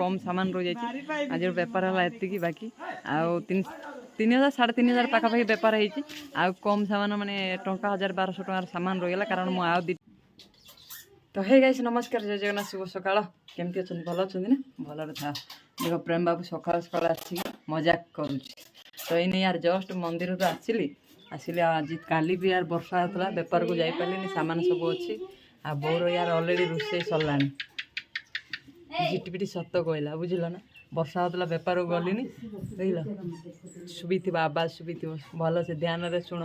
कम सामान रही जाए आज बेपार है एति बाकी आउ 3000 3500 पाखापाखि बेपार होती आउ कम सामान माने टंका 1000-1200 टंकार सामान रहीगला कारण मु आउ तो हे गाइस नमस्कार जय जगन्नाथ शुभ सकाळ केमती अच्छा भल अच्छा ना भल था देख प्रेम बाबू सकाल सकाल आसी मजाक कर तो ये यार जस्ट मंदिर तो आसिली आज काली भी यार वर्षा होता बेपार को जापारे सामान सब अच्छी आ बोर यार अलरेडी रोषे सरला झिटिपिटी सत कहला बुझल ना वर्षा होता बेपार को गली देख शुभी आवाज शुभी भल से ध्यान रे शुण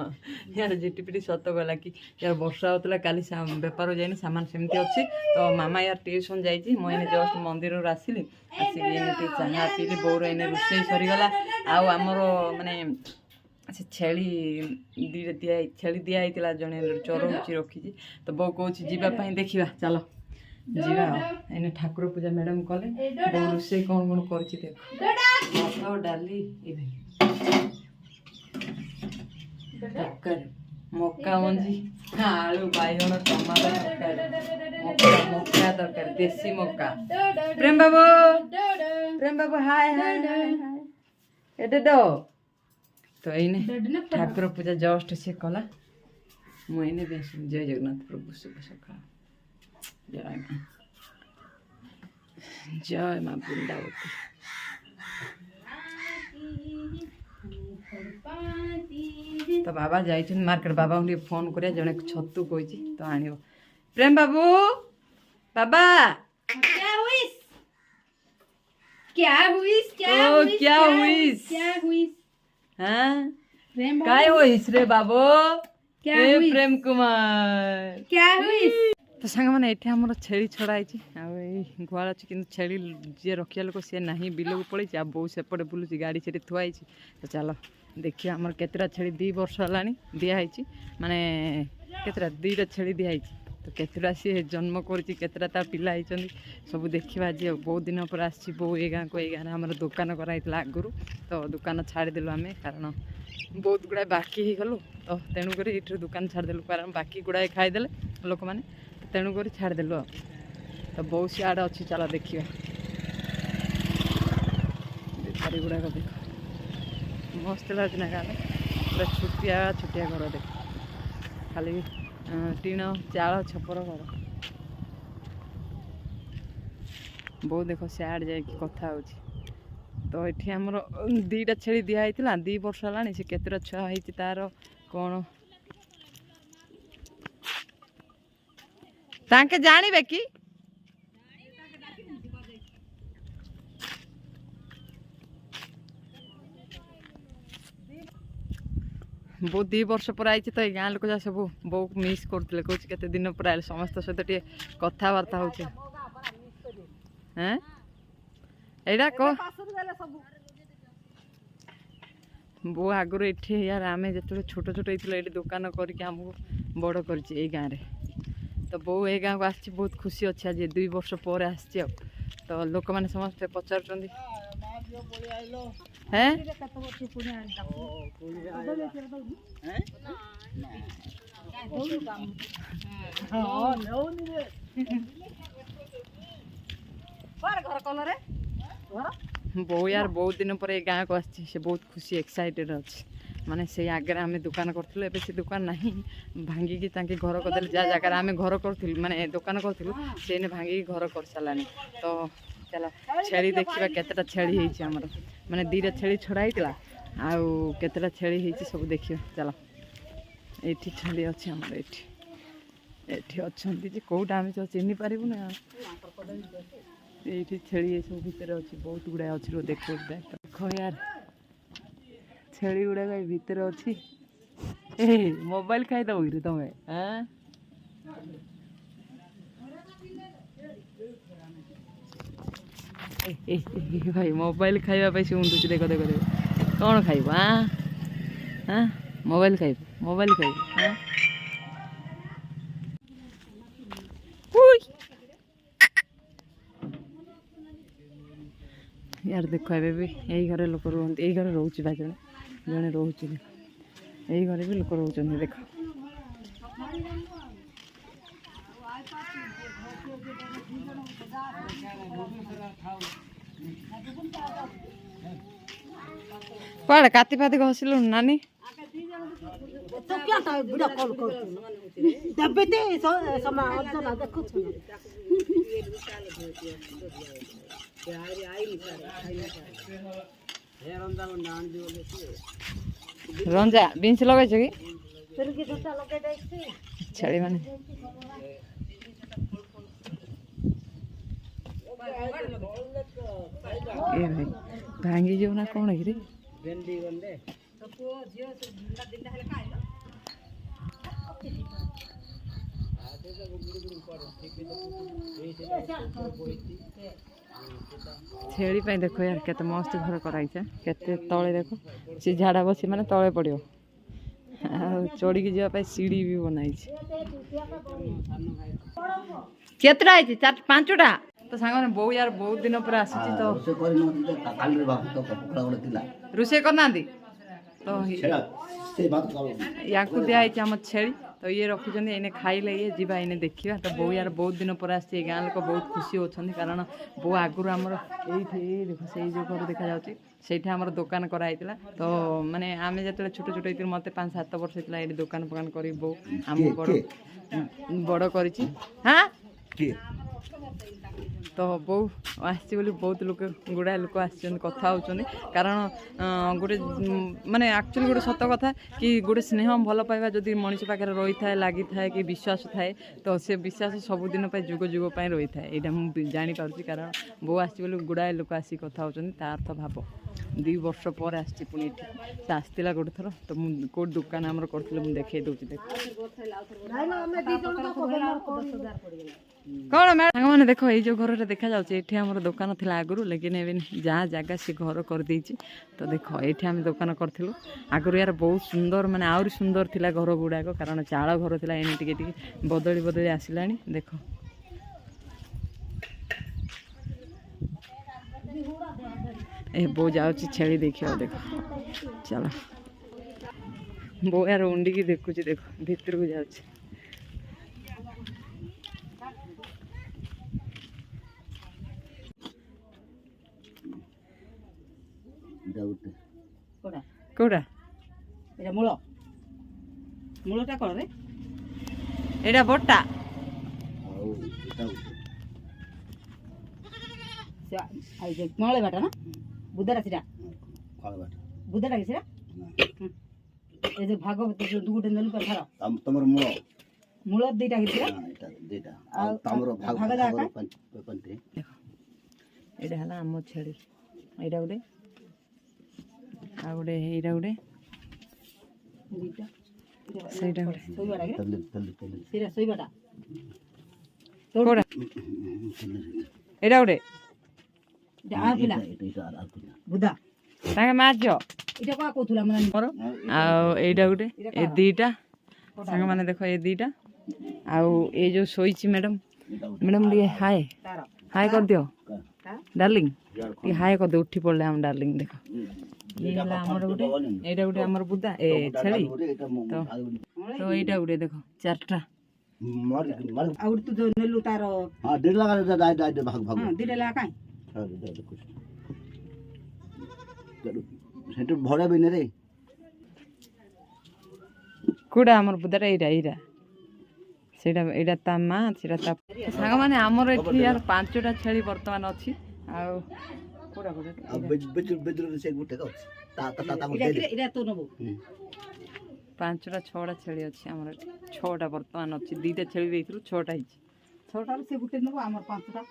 यार झिटिपिटी सत कहला कि यार वर्षा होता काली बेपार जाए सामान सेमती अच्छी तो मामा यार ट्यूशन जाइए मुझे जस्ट मंदिर आसिली आसिक चाहा पीली बोर एने रोषे सरीगला आमर माने से छेली छेली दिखाई जड़े चरौची रखी तो बो कौन जावाई देखा चलो जीवा एने ठाकुर पूजा मैडम कले बो रोषे कौन कौन कर भात डाली तरकारी मक्का मंजी आलू बैगन टमाटर तरकारी मक्का तरकारी देसी मक्का प्रेम बाबू हाय हाय हाय हाय एटे दो तो ये ठाकुर पूजा जस्ट से कला मुझे बेस जय जगन्नाथ प्रभु शुभ सकाळ जय माँ बृंदावती तो बाबा जाइए मार्केट बाबा को फोन कर जड़े छतु कही तो आण प्रेम बाबू बाबा क्या हुई क्या हुई क्या हुई क्या हुई हाँ काय होइस रे बाबू क्या ए प्रेम कुमार क्या हुई तो सांग मैंने ये आम छेली छड़ाई गुआल अच्छी कि छेली जी रखिया लोक सी ना बिल को पड़े आ बो सेपटे बुलूची गाड़ी से थुआई तो चलो देखिए आमर केतरा छेली 2 वर्ष है दिखाई माने केतरा 2टा छेली दिखाई तो केतरा सी जन्म करतरा ता पिला सब देखा आज बहुत दिन पर आसी बो ये गाँव को ये गाँव आम दुकान कराई आगुरी तो दुकान छाड़देलु आम कारण बहुत गुड़ाए बाकी हो गलु तो तेणुक ये दुकान छाड़देलु कारण बाकी गुड़ाए खाईदे लोक मैंने तेणुक छाड़देलु तो बहुत सी आड़ अच्छी चलो देखिए बेपारी गुड़ाक देख मस्त लगे ना गाँव पूरा छुटिया छुटिया घर देख खाली टीण चाल छपर घर बहुत देख सियाड़ जा कथा हो तो ये आमर 2टा छेली दिखाई 2 वर्ष है से केतरा छुआ होती तार कौन ताके जानिबे कि बहुत 2 वर्ष पर आई तो ये गाँ लोक जा सब बहुत मिस करते कहे केते दिन पर आए समस्त सहित टे कथबार्ता हो कह बो आगुरी ये यार आम जो छोट छोट ये दुकान करके आमको बड़ कर गाँव में तो बो ये गाँव को आसी बहुत खुशी अच्छे आज 2 वर्ष पर आसी तो लोक मैंने समस्ते पचार बो यार बहुत दिन पर गाँव को आसी से बहुत खुशी एक्साइटेड अच्छी माने से आगे आम दुकान करूँ ए से दुकान ना भांगिकी घर करदे जहाँ जगह आम घर करूँ माने दुकान करूँ से भांगिकी घर कर सारा तो चलो छेली देखा केतटा छेली होमर माने 2टा छेली छड़ाई आउ केतटा छेली होती सब देखिए चलो ये छेली अच्छे आमर ये अच्छा कौटा आम चिन्ह पारू ना ये छेली सब भितर अच्छी बहुत गुड़ाए अच्छी देख देख यार छेली गुड़ाक भितर अच्छी मोबाइल खाईदब कि तुम्हें भाई मोबाइल खाइबा से उंडुची देख देख देख कौन खाइब हाँ मोबाइल खाइब हाँ यार देख ए भी यही घर लोक रुहत यही घर रोचे भाई जड़े जड़े रोचे यही घर भी लोक रोच देख କୁଆଡ଼େ କାତି ଫାତି ଘଷିଲୁଣି ନାନୀ? तो क्या था बुढ़ा कॉल कर दबे दे समा तो ना देखो छन ରଞ୍ଜା ବିନ୍ସ ଲଗେଇଛ କି? फिर के छोटा लगे देखते ଛେଳି ମାନେ ଏ ଭାଇ ଭାଙ୍ଗି ଯିବ ନା କଣ କିରେ? ଛେଳି ପାଇଁ ଦେଖ ୟାର କେତେ ମସ୍ତ ଘର କରାଇছে କେତେ ତଳେ ଦେଖ ସେ ଝାଡ଼ା ବସି ମାନେ ତଳେ ପଡ଼ିବ ଆଉ ଚଢ଼ିକି ଯିବା ପାଇଁ ସିଡ଼ି ବି ବନାଇଛି। କେତେଟା ହେଇଛି? 4-5ଟା ତ ସାଙ୍ଗମାନେ ବୋଉ ୟାର ବହୁତ ଦିନ ପରେ ଆସିଛି ତ ରୋଷେଇ କରିନାହାନ୍ତି ତ ୟାଙ୍କୁ ଦିଆହେଇଛି ଆମ ଛେଳି ତ ଇଏ ରଖୁଛନ୍ତି ଏଇନେ ଖାଇଲେ ଇଏ ଯିବା ଏଇନେ ଦେଖିବା ତ ବୋଉ ୟାର ବହୁତ ଦିନ ପରେ ଆସିଛି ଏ ଗାଁ ଲୋକ ବହୁତ ଖୁସି ଅଛନ୍ତି କାରଣ ବୋଉ ଆଗରୁ ଆମର ଏଇଠି ଦେଖ ସେଇ ଯେଉଁ ଘର ଦେଖାଯାଉଛି ସେଇଠି ଆମର ଦୋକାନ କରାହେଇଥିଲା ତ ମାନେ ଆମେ ଯେତେବେଳେ ଛୋଟ ଛୋଟ ହେଇଥିଲୁ ମୋତେ 5-7 ବର୍ଷ ହେଇଥିଲା ଏଇଠି ଦୋକାନ ଫୋକାନ କରି ବୋଉ ଆମକୁ ବଡ଼ କରିଛି। ହଁ ତ ବୋଉ ଆସିଛି ବୋଲି ବହୁତ ଲୋକ ଗୁଡ଼ାଏ ଲୋକ ଆସିଛନ୍ତି କଥା ହେଉଛନ୍ତି କାରଣ ଗୋଟେ ମାନେ ଆକ୍ଚୁଆଲି ଗୋଟେ ସତ କଥା କି ଗୋଟେ ସ୍ନେହ ଭଲ ପାଇବା ଯଦି ମଣିଷ ପାଖରେ ରହିଥାଏ ଲାଗିଥାଏ କି ବିଶ୍ୱାସ ଥାଏ ତ ସେ ବିଶ୍ୱାସ ସବୁଦିନ ପାଇଁ ଯୁଗ ଯୁଗ ପାଇଁ ରହିଥାଏ ଏଇଟା ମୁଁ ଜାଣିପାରୁଛି କାରଣ ବୋଉ ଆସିଛି ବୋଲି ଗୁଡ଼ାଏ ଲୋକ ଆସିକି କଥା ହେଉଛନ୍ତି ତା ଅର୍ଥ ଭାବ 2 ବର୍ଷ ପରେ ଆସିଛି ପୁଣି ଏଠି ସେ ଆସିଥିଲା ଗୋଟେ ଥର ତ ମୁଁ କେଉଁଠି ଦୋକାନ ଆମର କରିଥିଲେ ମୁଁ ଦେଖେଇ ଦେଉଛି ଦେଖ କ'ଣ ମ୍ୟାଡ଼ାମ୍ ସାଙ୍ଗମାନେ ଦେଖ ଏଇ ଯେଉଁ ଘରଟା ଦେଖାଯାଉଛି ଏଠି ଆମର ଦୋକାନ ଥିଲା ଆଗରୁ ଲେକିନ୍ ଏବେ ଯାହା ଜାଗା ସେ ଘର କରିଦେଇଛି ତ ଦେଖ ଏଇଠି ଆମେ ଦୋକାନ କରିଥିଲୁ ଆଗରୁ ୟାର ବହୁତ ସୁନ୍ଦର ମାନେ ଆହୁରି ସୁନ୍ଦର ଥିଲା ଘର ଗୁଡ଼ାକ କାରଣ ଚାଳ ଘର ଥିଲା ଏଇନେ ଟିକେ ଟିକେ ବଦଳି ବଦଳି ଆସିଲାଣି ଦେଖ ଏ ବୋଉ ଯାଉଛି ଛେଳି ଦେଖିବ ଦେଖ ଚାଲ ବୋଉ ୟାର ଉଣ୍ଡିକି ଦେଖୁଛି ଦେଖ ଭିତରକୁ ଯାଉଛି କୋଉଟା এটা মূল মূলটা কর রে এটা বড়টা আই যে মলে বাটা না বুদাটা সেটা বুদাটা কি সেটা এই যে ভাগবত যে দুটো নেলু পর ধর তোমার মূল মূল দুইটা কি সেটা এটা দুইটা আর তোমার ভাগ পন্তে এটা হলা আম ଛେଳି ଏଇଟା ଗୋଟେ ଆଉ ଗୋଟେ ଏଇଟା ଗୋଟେ দুইটা ସେଇଟା ଗୋଟେ শৈবাটা কি তলে সেটা শৈবাটা କୋଉଟା ଏଇଟା ଗୋଟେ এটা আর পিলা এটা আর কি বুদা ତାଙ୍କେ ମାଛ এটা কোয়া কইতুলা মানে ମୋର ଆଉ ଏଇଟା ଗୋଟେ ଏ ଦିଟା ସାଙ୍ଗମାନେ ଦେଖ ଏ ଦିଟା ଆଉ ଏଇ ଯେଉଁ ଶୋଇଛି ମ୍ୟାଡ଼ାମ୍ ମ୍ୟାଡ଼ାମ୍ ଟିକେ ହାଏ তার ହାଏ କରିଦିଅ হ্যাঁ ଡାର୍ଲିଂ ଟିକେ ହାଏ କରିଦିଅ ଉଠି ପଡ଼ିଲେ ଆମ ଡାର୍ଲିଂ ଦେଖ ଇଏ ହେଲା ଆମର ଗୋଟେ ଏଇଟା ଗୋଟେ ଆମର ବୁଦା ଏ ଛେଳି ତ ଏଇଟା ଗୋଟେ ଦେଖ 4ଟା আর তু যে নেলু তার হ্যাঁ দেড় লাগা দাই ভাগ ভাগ হ্যাঁ দিলে লাগা কাই সেটা ভরাবে না রে କୋଉଟା ଆମର ବୁଦାଟା ଏଇଟା ଏଇଟା ସେଇଟା ଏଇଟା ତା ମା ସେଇଟା ତା ସାଙ୍ଗମାନେ ଆମର ଏଠି ୟାର 5ଟା ଛେଳି ବର୍ତ୍ତମାନ ଅଛି ଆଉ କୋଉଟା କୋଉଟା ଆଉ ବେଦର ସେ ଗୋଟେ ଅଛି ତା এটা এটা তো নেবো 5ଟା 6ଟା ଛେଳି ଅଛି ଆମର ଏଠି 6ଟା ବର୍ତ୍ତମାନ ଅଛି 2ଟା ଛେଳି ଦେଇଥିଲୁ 6ଟା ହେଇଛି ছটার সে গুটে নেবো আমার পাঁচটা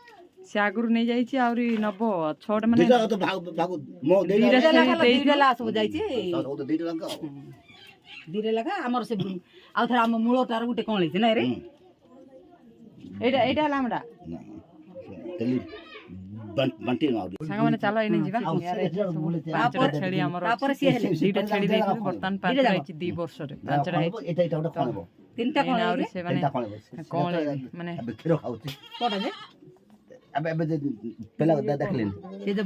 ସେ ଆଗରୁ ନେଇଯାଇଛି ଆହୁରି ନବ 6ଟା ମାନେ ଦିଟା ତ ଭାଗ ଭାଗ ମୋ ଦିଟା ଛେଳି ଦେଇଥିଲୁ দুইটা লাস হয়ে যাইছে তো দিটা লাগা দিলে লাগা আমার সে আর থর আমার মূলটার গুটে কোন লইছে না রে ଏଇଟା ଏଇଟା ହେଲା ଆମଟା ନା ତେଲି ବାଣ୍ଟି ନା ସାଙ୍ଗମାନେ ଚାଲ ଏଇନେ ଯିବା ୟାର ଏଠି ସବୁ 5ଟା ଛେଳି ଆମର তারপরে সে হেলে 2ଟା ଛେଳି ଦେଇଥିଲୁ ବର୍ତ୍ତମାନ 5ଟା ହେଇଛି 2 ବର୍ଷରେ 5ଟା ହେଇଛି এটা এটা ওটা খাওয়াবো তিনটা কোন ଏଇନେ ଆହୁରି লইছে ସେମାନେ এটা খাওয়াবো କଣ ମାନେ ଏବେ କ୍ଷୀର ଖାଉଛି কটা যে ଏବେ ଏବେ পেলা দেখলেন সে যে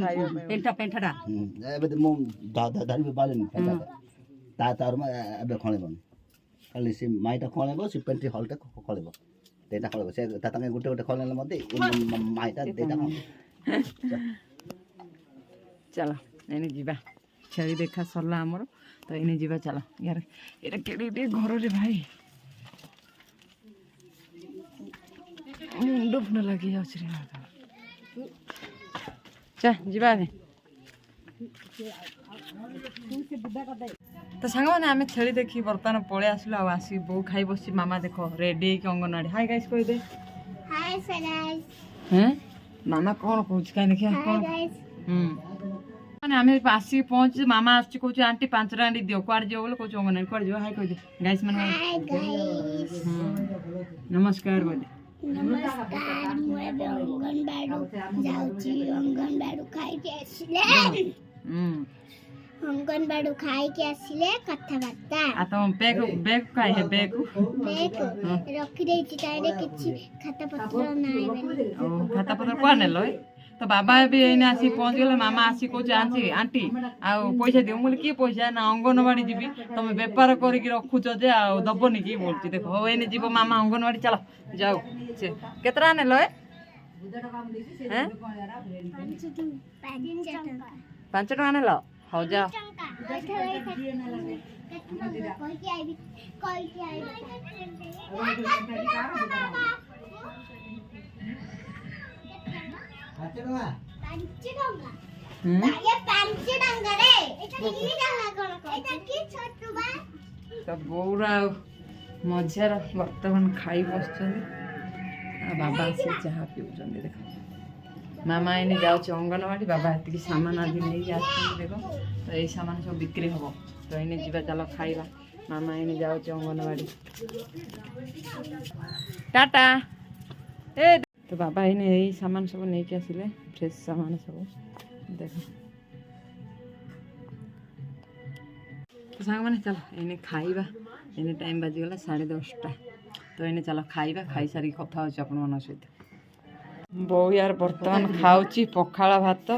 পেন্টা পেন্টাটা ଏବେ ମୁଁ ଧରିବି ବାଳିନି ତା ତାର ଏବେ ଖଳେଇବନି ଖାଲି ସେ ମାଇଟା ଖଳେଇବ ସେ ପେଣ୍ଟି ହଲଟା ଖଳେଇବ ସେଇଟା ଖଳେଇବ ସେ ତା ତାଙ୍କେ ଗୋଟେ ଗୋଟେ ଖଳେଇଲେ ମଧ୍ୟ ମାଇଟା ଦୁଇଟା चलो एने जीवा छेली देखा सरला आमर तो एने जीवा चलो यार एटा केड़े घर रे भाई मुंड फुंड लगी जाउछ रे चा जीवा ने तो सांग मैंने आम छेली देखी बर्तमान पलि आसलु आसी बो खाई बस मामा देख रेडी अंगनवाड़ी हाय गाइस कह दे हाय गाइस हैं मामा कौन कहूँ कहीं देखिए कौन मैंने आम आसिक पहुँच मामा आस कह आंटी 5 टा आंटी दियो कुआड़ जो बोले कौन अंगनवाड़ी कुआड़ जो हाय कह दे गाइस मैंने हाय गाइस नमस्कार कह दे नमस्कार मैं अंगनबाड़ी जाउची अंगनबाड़ी खाई के आसिले अंगनबाड़ी खाई के आसिले कथा बार्ता आ तुम बैग बैग काहे है बैग बैग रखी देछि तारे किछि खाता पत्र नाही बोली ओ खाता पत्र कुआड़ नेलो तो बाबा भी एने आसी पहुँच गले मामा आसी कह आंटी आंटी आ पैसा दियो बोले कि पैसा ना अंगनवाड़ी जीवी तुम बेपार करिक रखुच जे आ दबनी कि बोलती देखो हो एने जीव मामा अंगनवाड़ी चलो जाओ से केतरा नेलो हैं 5 टका नेलो हो जाओ तो बौरा मजार बर्तमान खाई बस बाबा से चाह पीऊँ देख मामा एने जाऊँ अंगनवाड़ी बाबा ये सामान आदि नहीं आस देख तो यही सामान सब बिक्री हम तो एने जीवा चलो खाइबा मामा एने जाऊँ अंगनवाड़ी टाटा ए तो बाबा एने यही सामान सब नहीं के आसिले फ्रेश सामान सब देख तो सांग मैंने चलो एने खाइबा एने टाइम बाजीगला 10:30 तो एने चलो खाइबा खाई सारी कथा होची आपण मन सहित बो यार बर्तमान खाऊची पखाला भात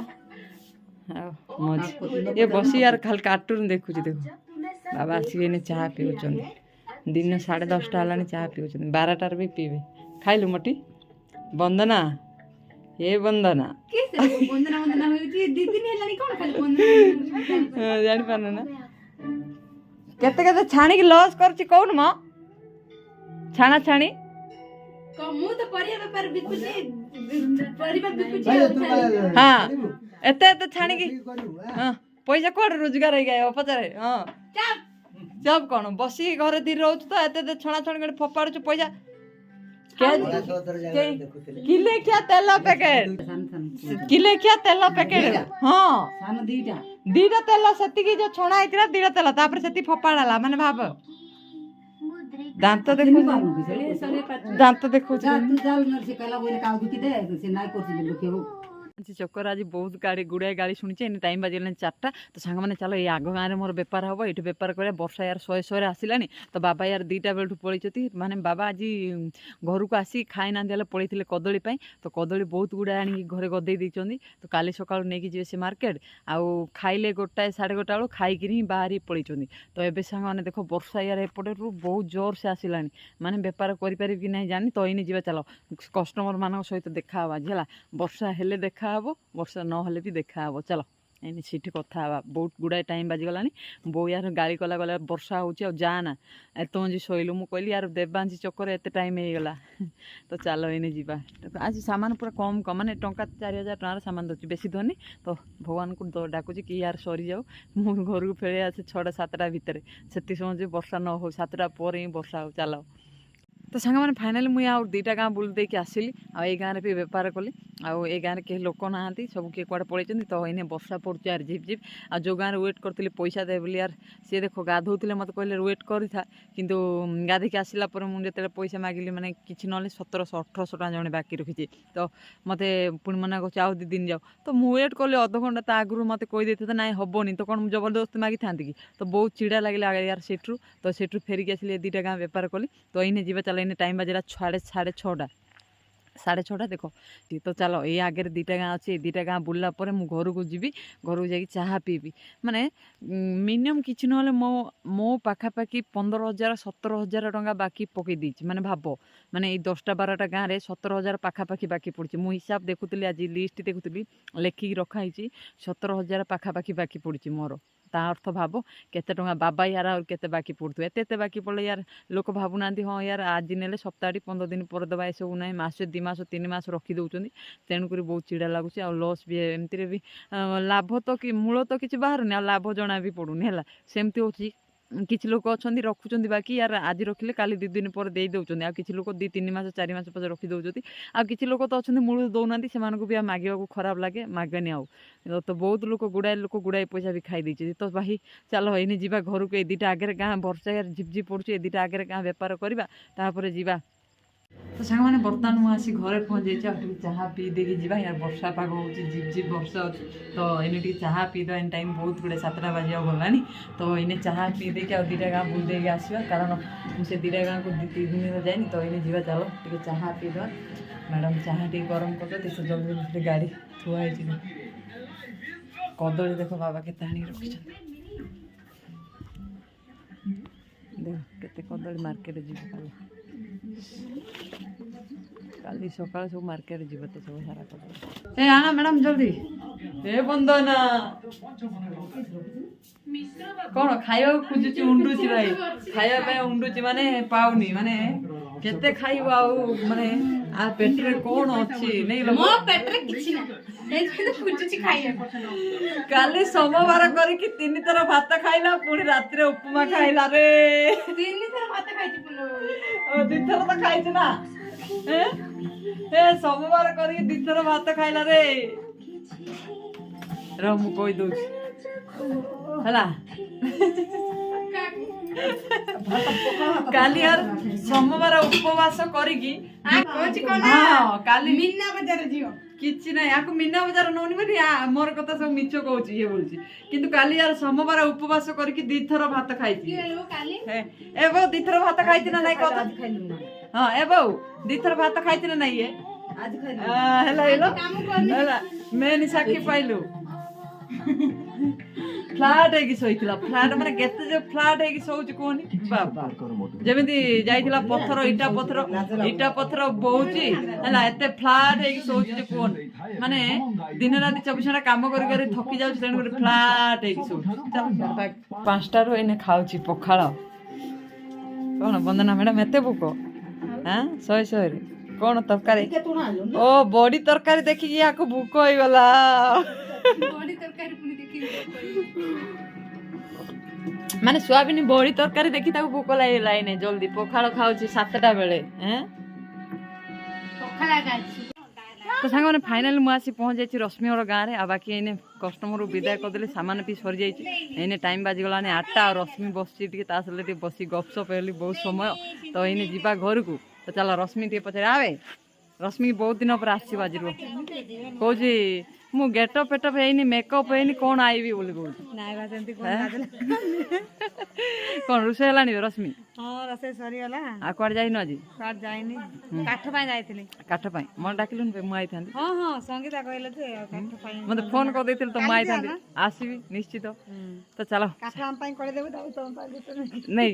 मज ये बसी यार खाली कार्टून देखुची देखो बाबा आसिक एने चाह पीउछन दिन 10:30 हलानी चाह पीउछन 12टार भी पीबे खाइलु मोटी वंदना हे वंदना जानी पारना ना केते केते छाणी की लॉस करची कौन म छाणा छाणी हाँ एते एते छाणी की हाँ पैसा कोड रोजगार हो गया पचारे हाँ जब कौन बसी घरे धीरे रोच तो एते एते छणा छणी गड़े फोपाड़ू पैसा किले क्या तेल पैकेट किले क्या तेल पैकेट हाँ दीटा तेल से जो छणा होता दीटा तेल तापर से फोपाड़ा माने भाव दांत देखो दांत देखो चक्कर आज बहुत गाड़ी गुड़ाए गाड़ी शुणी टाइम बाजिगला 4टा तो सांग मैंने चलो ये आग गाँव में मोर बेपार हम ये बेपार कर वर्षा यार 100 आसलानी तो बाबा यार 2टा बेलू पलि माने बाबा आज घर को आसी खाई ना पलि कदली तो कदली बहुत गुड़ाए आनी घरे गदे देती तो काली सका नहीं जी से मार्केट आउ खाइले 1टा 1:30 बेलू खाई बाहरी पलि तो ये सांग मैंने देख वर्षा यार एपटे बहुत जोर से आसलानी माने बेपार करें कि नहीं जानी तो ये चलो कस्टमर मान सहित देखा है वर्षा हेले देखा वर्षा नहले भी देखा हे चलो एने सीठी कथा बहुत गुड़ाए टाइम बाजिगलानी बो यार गाड़ी कला गला वर्षा होची जाना एत मंजी शोलु मुझे कहली यार देवांशी चक्कर एत टाइम हो गला तो चलो एने जीवा आज सामान पूरा कम कम माने टंका 4000 टकर सामान दौर बेसी धनी तो भगवान को डाकुची कि यार सरी जाऊ मु घर को फेरे आसे 6टा 7टा भितर से समय वर्षा न हो 7टा पर ही वर्षा हो चलो तो सांग मैंने फाइनाली मुझे आउ 2टा गाँव बुल देकी आसिली आई गाँव में भी बेपार कली आउ ए गाँव में कहीं लोक ना सब किए कड़े पड़े तो इन्हें वर्षा पड़े यार झिप झिप आ जो गाँव वेट करी पैसा दे बोली यार सी देख गाधोले मत कहले वेट करी था किंतु गाधिक आसला मुझे पैसा मागिली मैंने किसी ना 1700-1800 टका जड़े बाकी रखी तो मत पुणी मना कर आउ 2 दिन जाओ तो मुझे वेट कली अध घंटा तो आगु मत कहीदे तो ना हेनी तो कौन जबरदस्ती मागी था कि तो बहुत चिड़ा लगे यार सेठू तो सेठू फेरिक आसिले 2टा गाँव बेपार कली तो इन्हें जीवा चल टाइम बाजला 6:30 तो 6:30 देख तो चलो ये आगे 2टा गाँ अच्छे 2टा गाँ बुलला मु घर को जी घर को जाकि चाह पीबी माने मिनिमम किसी ना मो मो पाखापाखि 15,000 17,000 टंका बाकी पकई देती माने भाव माने 10टा 12टा गाँव में 17,000 पाखापाखि बाकी पड़ी मु हिसाब देखुली आज लिस्ट देखुली लेखिकी रखाई 17,000 पाखापाखि बाकी पड़ी मोर ता अर्थ भाव केते टंका बाबा यार और केते बाकी पड़ू एते बाकी पड़े यार लोक भावुना हाँ यार आज ने सप्ताह 15 दिन पर दबा सब ना मासे 2 मास 3 मास रखी दौरान तेणुक बहुत चिड़ा लगुच आ लस भी एमती भी लाभ तो कि मूल तो किसी बाहर आ लाभ जना भी पड़ूनी है सेमती हो किसी लोक अच्छा रखुच्च बाकी यार आज रखिले काली 2 दिन पर दे दौरान आ किसी लोक 2-3 मास 4 मास पर रखी दौरान आ किसी लोक तो अच्छा मूल दौना से भी मांगे खराब लगे मागेनि आउ तो बहुत लोक गुड़ाए पैसा भी खाई देती तो भाई चलो ये जी घर को 2टा आगे गाँ वर्षा यार झिपझिप पड़ू 2टा आगे गाँ बेपार करवा जा तो सांग मैंने बर्तमान मुझे घरे पहुँच जाइए चाह पी देगी जी यार वर्षा पाग हो झिपझिप वर्षा अच्छी तो इन्हें चाह पीद इन टाइम बहुत गुड़े 7टा बाजिया गलानी तो इन्हें चाह पी देकी आ 2टा गाँ बुल देगी आसवा कारण मुझे 2टा गाँ को 2-3 दिन जाए तो इन्हें जी चलो टे चाह पीद मैडम चाह टे गरम कर जल्दी जल्दी गाड़ी थुआई कदली देख बाबा के आनी रखी देख के कदली मार्केट जी काली सकाल सब मार्केट जीव तो सब सारा कदली ए आना मैडम जल्दी ए बंदना कौन खाइबा खोजुची उंडुची भाई खाइबा उंडुची माने पाउनी माने केते खाइबा माने आ पेटरे कौन अछि नहीं लो मो पेटरे किछि ना ए तो खुजुची खाइबा काली सोमवार करी कि 3 थर भात खाइला पुणी रात रे उपमा खाइला रे 3 थर भात खाइछि पुनो ओ 2 थर तो खाइछ ना ए सोमवार करी 2 थर भात खाइला रे रो मु कोइ दोछ हला काली यार सोमवार उपवास करिकी काली मीना बाजार जियो किछि ना याको मीना बाजार नौनी बनी मोर कथा सब मिछ कहूची ये बोलची किंतु काली यार सोमवार उपवास करके 2 थर भात खाइछि ए बो 2 थर भात खाइछि ना नहीं कथा हां ए बो 2 थर भात खाइछि ना नहीं ये आज खाइ हेला हेला मैं निसाकी पाइलु फ्लाट है शोला फ्लाट माने केते जो फ्लाट है शोच कोनी बाबा जेमिति जाइथिला पत्थर इटा पत्थर बोउची हला एते फ्लाट है शोच जे कोन माने दिन रात 24 घंटा काम करि करि थकी जाउ तेन गुटे फ्लाट है शोच चल 5टा रो इने खाउची पखाळ कोन वंदना मैडम एते भूको हां सोय रे कोन तरकारी ओ बड़ी तरकारी देखि याको भूको होई गला बड़ी तरकारी पुनी देखि माने सोयाबीन बड़ी तरकारी देखि ताको भूक लाइन जल्दी पखाळ खाउची 7टा बेले हैं पखाला गाछि तो सांग माने फाइनली मु आसी पहुंच जाइछि रश्मि और गाँ रे आ बाकी एने कस्टमर विदाय कर देले सामान भी सर जाइछि एने टाइम बाजी गलाने 8टा और रश्मि बसछि टिके ता सले टिके बसी गपसप हेली बहुत समय तो एने जीवा घर को तो चलो रश्मि टिके पछे आवे रश्मि बहुत दिन पर आसी बाजिरो कहूछि मु गेटअप पेटअप हेनी मेकअप हेनी कौन आईबी बोली कहूछि नाइ बा सेंती कोन लादला कौन रुसे हलानी रश्मि हां रसे सरी वाला आ कुआड जाइनो आज काट जाइनी काठ पाई जाइथिली काठ पाई मन डाकिलुन बे मु आइथांदी हां हां संगीता कहले जे काठ पाई मते फोन कर देथिल तो मु आइथांदी आसीबी निश्चित तो चलो काठ हम पाई कर देबो तो पाई नहीं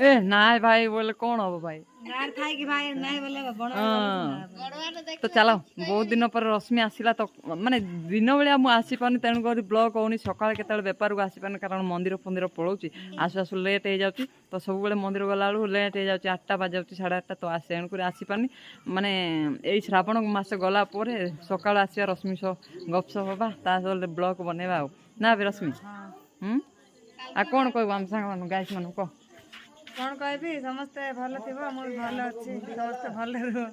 ए नाय भाई बोले कौन हो भाई गार खाई कि भाई नाइ बोले बण तो चलो बहुत दिन पर रश्मि आसिला तो माने दिन बेला मु आसी पानी तेणु कर ब्लॉग होनी सकाळ केतल व्यापार को आसी पानी कारण मंदिर फंदिर पळौची आसु आसु लेट हो जाउची तो सब बेले मंदिर गला बेलू लेट हो जाउची 8टा बाज जाउची 8:30 तो आसे तेणु कर आसी पानी माने एई श्रावण मास गला परे सकाळ आसिया रश्मि सो गपसप होबा ता सले ब्लॉग बनेबा ना बे रश्मि आ कोन कहबो हम संग मान गाइस मान को कोन कहबी समस्त भलो थिबो मोर भलो अछि समस्त भलो रहो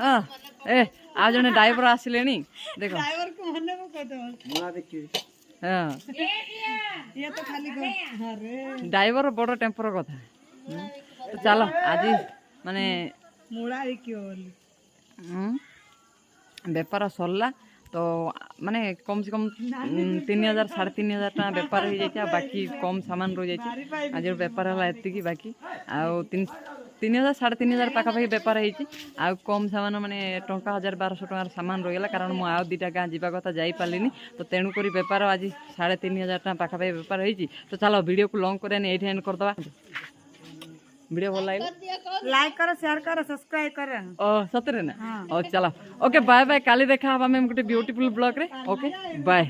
हां ए आ जने ड्राइवर आसिलेनी देखो ड्राइवर को मने को कह दो मुला देखि हां ये तो खाली गो अरे ड्राइवर बड़ टेम्पर कथा तो चलो आज माने मुला देखियो बोली बेपार सरला तो माने कम से कम 3,000 3,500 टका बेपार हो जाइछा बाकी कम सामान रह जाइछा आज बेपार हला एति की बाकी आ 3000 3500 ପାଖାପାଖି ବେପାର ହେଇଛି। ଆଉ କମ୍ ସାମାନ ମାନେ ଟଙ୍କା 1000-1200 ଟଙ୍କାର ସାମାନ ରହିଗଲା, କାରଣ ମୁଁ ଆଉ 2ଟା ଗାଁ ଯିବା କଥା ଯାଇପାରିଲିନି। ତ ତେଣୁକରି ବେପାର ଆଜି 3500 ଟଙ୍କା ପାଖାପାଖି ବେପାର ହେଇଛି। ତ ଚାଲ ଭିଡ଼ିଓକୁ ଲଙ୍ଗ୍ କରିବାନି, ଏଇଠି ଏଣ୍ଡ କରିଦେବା। ভিডিও ভাল লাগলো, লাইক করো, শেয়ার করো, সবসক্রাইব করো। ও সତରେ না? ও চলো, ওকে বাই বাই। কালি দেখা হবা আমি ଗୋଟେ বিউটিফুল ব্লগ রে। Okay bye.